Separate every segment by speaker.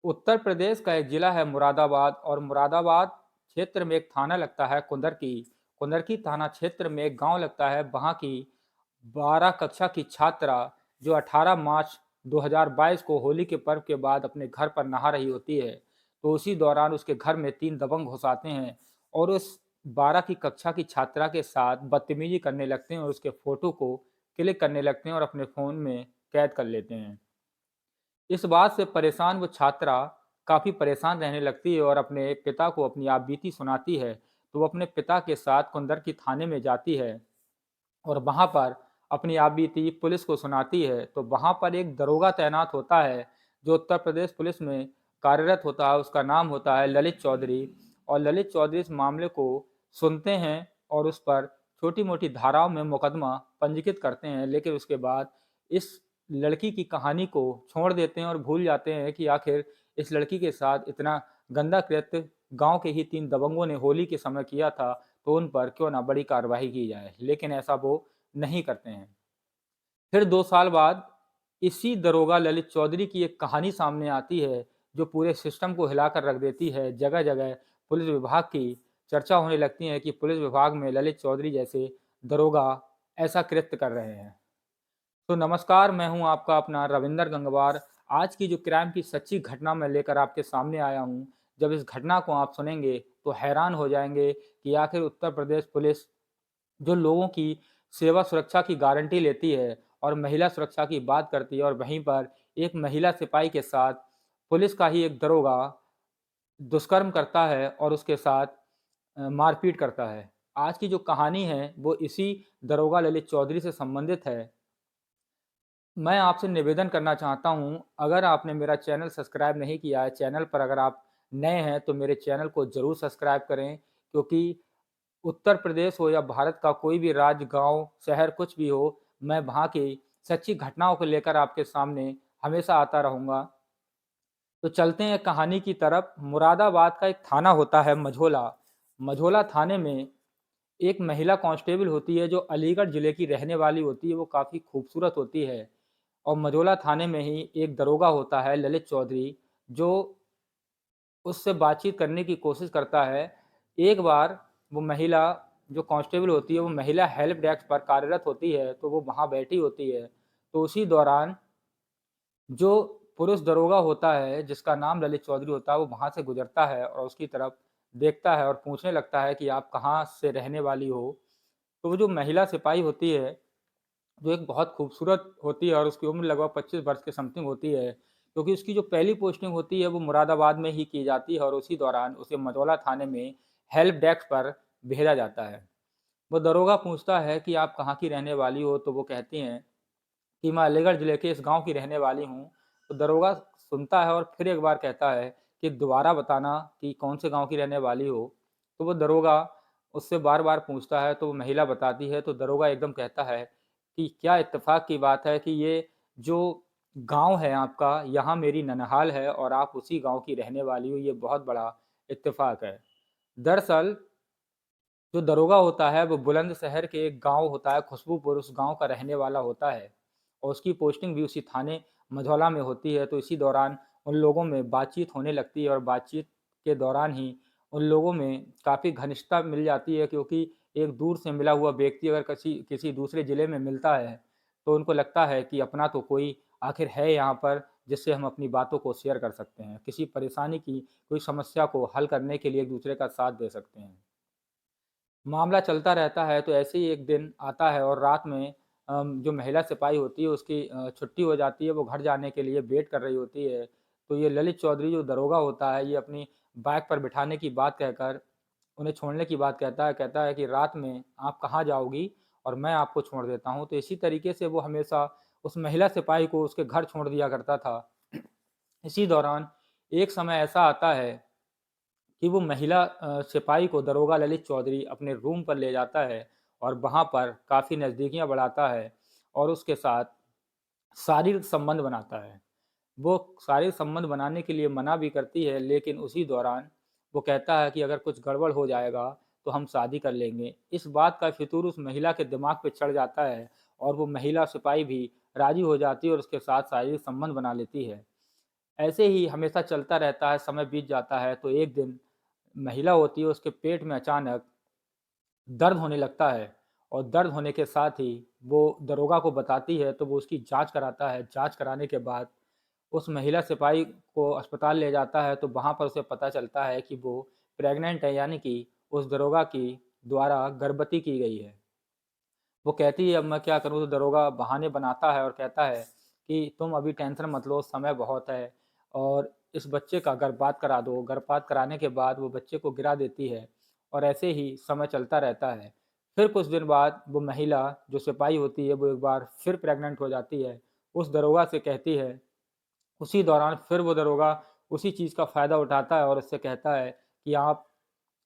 Speaker 1: उत्तर प्रदेश का एक जिला है मुरादाबाद और मुरादाबाद क्षेत्र में एक थाना लगता है कुंदरकी। कुंदरकी थाना क्षेत्र में एक गांव लगता है। वहां की 12 कक्षा की छात्रा जो 18 मार्च 2022 को होली के पर्व के बाद अपने घर पर नहा रही होती है, तो उसी दौरान उसके घर में 3 दबंग घुस आते हैं और उस 12 की कक्षा की छात्रा के साथ बदतमीजी करने लगते हैं और उसके फोटो को क्लिक करने लगते हैं और अपने फ़ोन में कैद कर लेते हैं। इस बात से परेशान वो छात्रा काफ़ी परेशान रहने लगती है और अपने पिता को अपनी आपबीती सुनाती है। तो वो अपने पिता के साथ कुंदर की थाने में जाती है और वहाँ पर अपनी आपबीती पुलिस को सुनाती है। तो वहाँ पर एक दरोगा तैनात होता है जो उत्तर प्रदेश पुलिस में कार्यरत होता है। उसका नाम होता है ललित चौधरी। और ललित चौधरी इस मामले को सुनते हैं और उस पर छोटी मोटी धाराओं में मुकदमा पंजीकृत करते हैं, लेकिन उसके बाद इस लड़की की कहानी को छोड़ देते हैं और भूल जाते हैं कि आखिर इस लड़की के साथ इतना गंदा कृत्य गांव के ही 3 दबंगों ने होली के समय किया था, तो उन पर क्यों ना बड़ी कार्रवाई की जाए, लेकिन ऐसा वो नहीं करते हैं। फिर 2 साल बाद इसी दरोगा ललित चौधरी की एक कहानी सामने आती है जो पूरे सिस्टम को हिलाकर रख देती है। जगह-जगह पुलिस विभाग की चर्चा होने लगती है कि पुलिस विभाग में ललित चौधरी जैसे दरोगा ऐसा कृत्य कर रहे हैं। तो नमस्कार, मैं हूं आपका अपना रविंदर गंगवार। आज की जो क्राइम की सच्ची घटना मैं लेकर आपके सामने आया हूं। जब इस घटना को आप सुनेंगे तो हैरान हो जाएंगे कि आखिर उत्तर प्रदेश पुलिस जो लोगों की सेवा सुरक्षा की गारंटी लेती है और महिला सुरक्षा की बात करती है, और वहीं पर एक महिला सिपाही के साथ पुलिस का ही एक दरोगा दुष्कर्म करता है और उसके साथ मारपीट करता है। आज की जो कहानी है वो इसी दरोगा ललित चौधरी से संबंधित है। मैं आपसे निवेदन करना चाहता हूँ, अगर आपने मेरा चैनल सब्सक्राइब नहीं किया है, चैनल पर अगर आप नए हैं तो मेरे चैनल को ज़रूर सब्सक्राइब करें, क्योंकि उत्तर प्रदेश हो या भारत का कोई भी राज्य, गांव, शहर कुछ भी हो, मैं वहाँ की सच्ची घटनाओं को लेकर आपके सामने हमेशा आता रहूँगा। तो चलते हैं कहानी की तरफ। मुरादाबाद का एक थाना होता है मझोला। मझोला थाने में एक महिला कांस्टेबल होती है जो अलीगढ़ ज़िले की रहने वाली होती है। वो काफ़ी खूबसूरत होती है और मझोला थाने में ही एक दरोगा होता है ललित चौधरी, जो उससे बातचीत करने की कोशिश करता है। एक बार वो महिला जो कांस्टेबल होती है वो महिला हेल्प डेस्क पर कार्यरत होती है, तो वो वहाँ बैठी होती है। तो उसी दौरान जो पुरुष दरोगा होता है जिसका नाम ललित चौधरी होता है वो वहाँ से गुजरता है और उसकी तरफ देखता है और पूछने लगता है कि आप कहाँ से रहने वाली हो। तो वो जो महिला सिपाही होती है, जो एक बहुत खूबसूरत होती है और उसकी उम्र लगभग 25 वर्ष के समथिंग होती है, क्योंकि उसकी जो पहली पोस्टिंग होती है वो मुरादाबाद में ही की जाती है और उसी दौरान उसे मझौला थाने में हेल्प डेस्क पर भेजा जाता है। वो दरोगा पूछता है कि आप कहाँ की रहने वाली हो, तो वो कहती हैं कि मैं अलीगढ़ ज़िले के इस गाँव की रहने वाली हूँ। तो दरोगा सुनता है और फिर एक बार कहता है कि दोबारा बताना कि कौन से गाँव की रहने वाली हो। तो वो दरोगा उससे बार-बार पूछता है, तो वो महिला बताती है। तो दरोगा एकदम कहता है कि क्या इत्तेफ़ाक की बात है कि ये जो गाँव है आपका, यहाँ मेरी ननिहाल है और आप उसी गाँव की रहने वाली हो, ये बहुत बड़ा इत्तेफ़ाक है। दरअसल जो दरोगा होता है वो बुलंदशहर के एक गाँव होता है खुशबूपुर, उस गाँव का रहने वाला होता है और उसकी पोस्टिंग भी उसी थाने मझौला में होती है। तो इसी दौरान उन लोगों में बातचीत होने लगती है और बातचीत के दौरान ही उन लोगों में काफ़ी घनिष्ठता मिल जाती है, क्योंकि एक दूर से मिला हुआ व्यक्ति अगर किसी किसी दूसरे ज़िले में मिलता है तो उनको लगता है कि अपना तो कोई आखिर है यहाँ पर जिससे हम अपनी बातों को शेयर कर सकते हैं, किसी परेशानी की कोई समस्या को हल करने के लिए एक दूसरे का साथ दे सकते हैं। मामला चलता रहता है, तो ऐसे ही एक दिन आता है और रात में जो महिला सिपाही होती है उसकी छुट्टी हो जाती है, वो घर जाने के लिए वेट कर रही होती है। तो ये ललित चौधरी जो दरोगा होता है, ये अपनी बाइक पर बिठाने की बात कहकर उन्हें छोड़ने की बात कहता है कि रात में आप कहाँ जाओगी और मैं आपको छोड़ देता हूँ। तो इसी तरीके से वो हमेशा उस महिला सिपाही को उसके घर छोड़ दिया करता था। इसी दौरान एक समय ऐसा आता है कि वो महिला सिपाही को दरोगा ललित चौधरी अपने रूम पर ले जाता है और वहाँ पर काफ़ी नज़दीकियाँ बढ़ाता है और उसके साथ शारीरिक संबंध बनाता है। वो शारीरिक संबंध बनाने के लिए मना भी करती है, लेकिन उसी दौरान वो कहता है कि अगर कुछ गड़बड़ हो जाएगा तो हम शादी कर लेंगे। इस बात का फितूर उस महिला के दिमाग पे चढ़ जाता है और वो महिला सिपाही भी राज़ी हो जाती है और उसके साथ शारीरिक संबंध बना लेती है। ऐसे ही हमेशा चलता रहता है, समय बीत जाता है, तो एक दिन महिला होती है, उसके पेट में अचानक दर्द होने लगता है और दर्द होने के साथ ही वो दरोगा को बताती है, तो वो उसकी जाँच कराता है। जाँच कराने के बाद उस महिला सिपाही को अस्पताल ले जाता है, तो वहाँ पर उसे पता चलता है कि वो प्रेग्नेंट है, यानी कि उस दरोगा की द्वारा गर्भवती की गई है। वो कहती है, अब मैं क्या करूँ? तो दरोगा बहाने बनाता है और कहता है कि तुम अभी टेंशन मत लो, समय बहुत है और इस बच्चे का गर्भपात करा दो। गर्भपात कराने के बाद वो बच्चे को गिरा देती है और ऐसे ही समय चलता रहता है। फिर कुछ दिन बाद वो महिला जो सिपाही होती है, वो एक बार फिर प्रेग्नेंट हो जाती है। उस दरोगा से कहती है, उसी दौरान फिर वो दरोगा उसी चीज़ का फ़ायदा उठाता है और उससे कहता है कि आप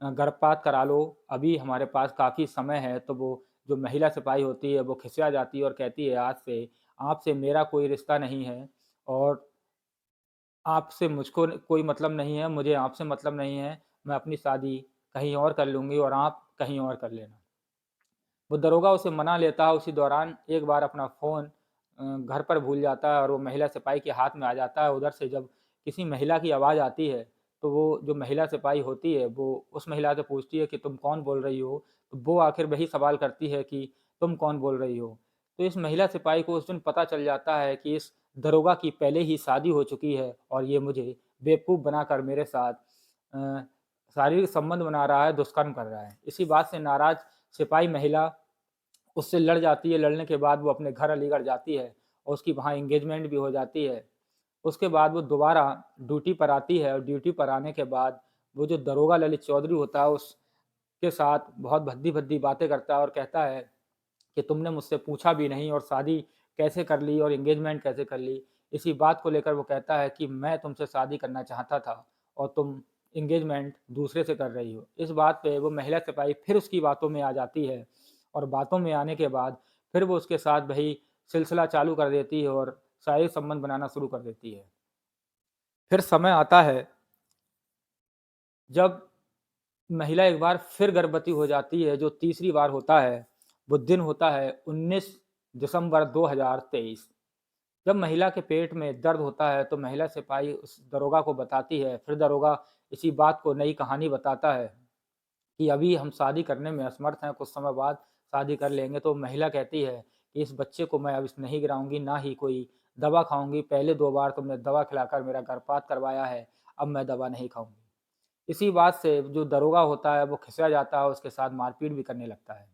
Speaker 1: गर्भपात करा लो, अभी हमारे पास काफ़ी समय है। तो वो जो महिला सिपाही होती है, वो खिसिया जाती है और कहती है, आज से आपसे मेरा कोई रिश्ता नहीं है और आपसे मुझको कोई मतलब नहीं है, मुझे आपसे मतलब नहीं है, मैं अपनी शादी कहीं और कर लूँगी और आप कहीं और कर लेना। वो दरोगा उसे मना लेता है, उसी दौरान एक बार अपना फ़ोन घर पर भूल जाता है और वो महिला सिपाही के हाथ में आ जाता है। उधर से जब किसी महिला की आवाज़ आती है, तो वो जो महिला सिपाही होती है, वो उस महिला से पूछती है कि तुम कौन बोल रही हो? तो वो आखिर वही सवाल करती है कि तुम कौन बोल रही हो? तो इस महिला सिपाही को उस दिन पता चल जाता है कि इस दरोगा की पहले ही शादी हो चुकी है और ये मुझे बेवकूफ़ बनाकर मेरे साथ अ, शारीरिक संबंध बना रहा है, दुष्कर्म कर रहा है। इसी बात से नाराज़ सिपाही महिला उससे लड़ जाती है, लड़ने के बाद वो अपने घर अलीगढ़ जाती है और उसकी वहाँ एंगेजमेंट भी हो जाती है। उसके बाद वो दोबारा ड्यूटी पर आती है और ड्यूटी पर आने के बाद वो जो दरोगा ललित चौधरी होता है, उसके साथ बहुत भद्दी-भद्दी बातें करता है और कहता है कि तुमने मुझसे पूछा भी नहीं और शादी कैसे कर ली और एंगेजमेंट कैसे कर ली? इसी बात को लेकर वो कहता है कि मैं तुमसे शादी करना चाहता था और तुम एंगेजमेंट दूसरे से कर रही हो। इस बात पे वो महिला सिपाही फिर उसकी बातों में आ जाती है और बातों में आने के बाद फिर वो उसके साथ वही सिलसिला चालू कर देती है और शारीरिक संबंध बनाना शुरू कर देती है। फिर समय आता है जब महिला एक बार फिर गर्भवती हो जाती है, जो तीसरी बार होता है, वो दिन होता है 19 दिसंबर 2023। जब महिला के पेट में दर्द होता है, तो महिला सिपाही उस दरोगा को बताती है, फिर दरोगा इसी बात को नई कहानी बताता है कि अभी हम शादी करने में असमर्थ हैं, कुछ समय बाद शादी कर लेंगे। तो महिला कहती है कि इस बच्चे को मैं अब इस नहीं गिराऊँगी, ना ही कोई दवा खाऊँगी, पहले 2 बार तुमने दवा खिलाकर मेरा गर्भपात करवाया है, अब मैं दवा नहीं खाऊँगी। इसी बात से जो दरोगा होता है वो खिसिया जाता है, उसके साथ मारपीट भी करने लगता है।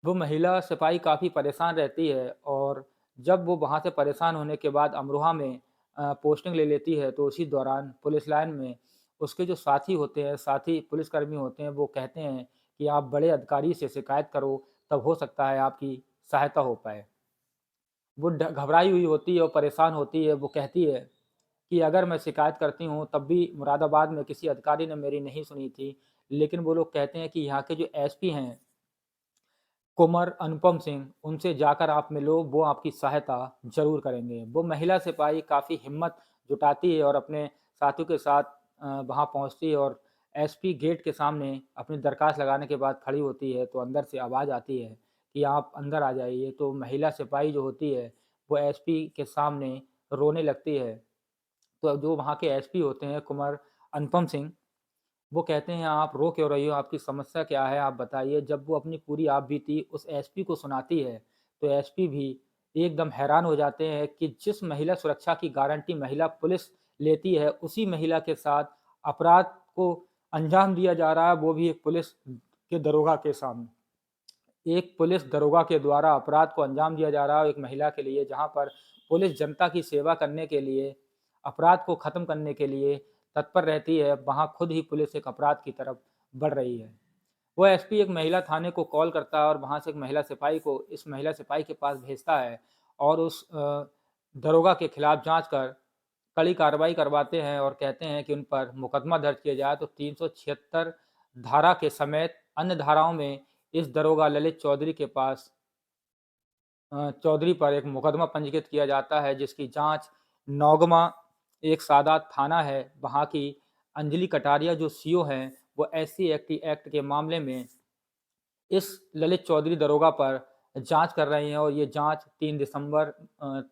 Speaker 1: वो महिला सिपाही काफ़ी परेशान रहती है और जब वो वहाँ से परेशान होने के बाद अमरोहा में पोस्टिंग ले लेती है, तो उसी दौरान पुलिस लाइन में उसके जो साथी होते हैं, साथी पुलिसकर्मी होते हैं, वो कहते हैं कि आप बड़े अधिकारी से शिकायत करो, तब हो सकता है आपकी सहायता हो पाए। वो घबराई हुई होती है और परेशान होती है, वो कहती है कि अगर मैं शिकायत करती हूँ, तब भी मुरादाबाद में किसी अधिकारी ने मेरी नहीं सुनी थी। लेकिन वो लोग कहते हैं कि यहाँ के जो एसपी हैं, कुँवर अनुपम सिंह, उनसे जाकर आप मिलो, वो आपकी सहायता ज़रूर करेंगे। वो महिला सिपाही काफ़ी हिम्मत जुटाती है और अपने साथियों के साथ वहाँ पहुँचती है और एसपी गेट के सामने अपनी दरख़्वास्त लगाने के बाद खड़ी होती है, तो अंदर से आवाज़ आती है कि आप अंदर आ जाइए। तो महिला सिपाही जो होती है, वो एसपी के सामने रोने लगती है। तो जो वहाँ के एसपी होते हैं, कुँवर अनुपम सिंह, वो कहते हैं, आप रो क्यों रही हो? आपकी समस्या क्या है? आप बताइए। जब वो अपनी पूरी आपबीती उस एसपी को सुनाती है, तो एसपी भी एकदम हैरान हो जाते हैं कि जिस महिला सुरक्षा की गारंटी महिला पुलिस लेती है, उसी महिला के साथ अपराध को अंजाम दिया जा रहा है, वो भी एक पुलिस के दरोगा के सामने। एक पुलिस दरोगा के द्वारा अपराध को अंजाम दिया जा रहा है एक महिला के लिए, जहाँ पर पुलिस जनता की सेवा करने के लिए, अपराध को ख़त्म करने के लिए तत्पर रहती है, वहाँ खुद ही पुलिस एक अपराध की तरफ बढ़ रही है। वो एसपी एक महिला थाने को कॉल करता है और वहाँ से एक महिला सिपाही को इस महिला सिपाही के पास भेजता है और उस दरोगा के खिलाफ जाँच कर कड़ी कार्रवाई करवाते हैं और कहते हैं कि उन पर मुकदमा दर्ज किया जाए। तो 376 धारा के समेत अन्य धाराओं में इस दरोगा ललित चौधरी के पास चौधरी पर एक मुकदमा पंजीकृत किया जाता है, जिसकी जाँच नौगमा एक सादा थाना है, वहाँ की अंजलि कटारिया जो सीओ हैं, वो एससी एक्ट के मामले में इस ललित चौधरी दरोगा पर जाँच कर रही हैं और ये जाँच 3 दिसंबर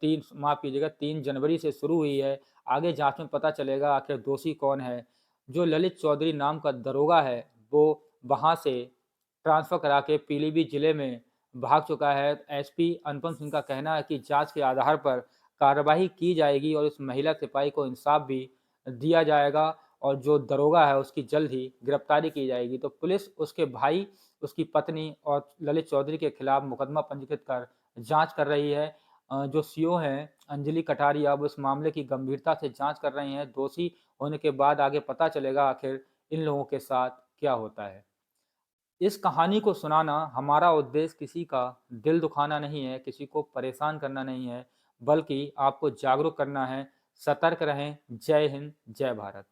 Speaker 1: 3 माफ़ कीजिएगा 3 जनवरी से शुरू हुई है। आगे जाँच में पता चलेगा आखिर दोषी कौन है। जो ललित चौधरी नाम का दरोगा है, वो वहाँ से ट्रांसफ़र करा के पीलीभीत जिले में भाग चुका है। एसपी अनुपम सिंह का कहना है कि जाँच के आधार पर कार्रवाई की जाएगी और इस महिला सिपाही को इंसाफ भी दिया जाएगा और जो दरोगा है उसकी जल्द ही गिरफ्तारी की जाएगी। तो पुलिस उसके भाई, उसकी पत्नी और ललित चौधरी के खिलाफ मुकदमा पंजीकृत कर जाँच कर रही है। जो सीओ हैं अंजलि कटारिया वो इस मामले की गंभीरता से जाँच कर रही हैं। दोषी होने के बाद आगे पता चलेगा आखिर इन लोगों के साथ क्या होता है। इस कहानी को सुनाना हमारा उद्देश्य किसी का दिल दुखाना नहीं है, किसी को परेशान करना नहीं है, बल्कि आपको जागरूक करना है। सतर्क रहें। जय हिंद, जय भारत।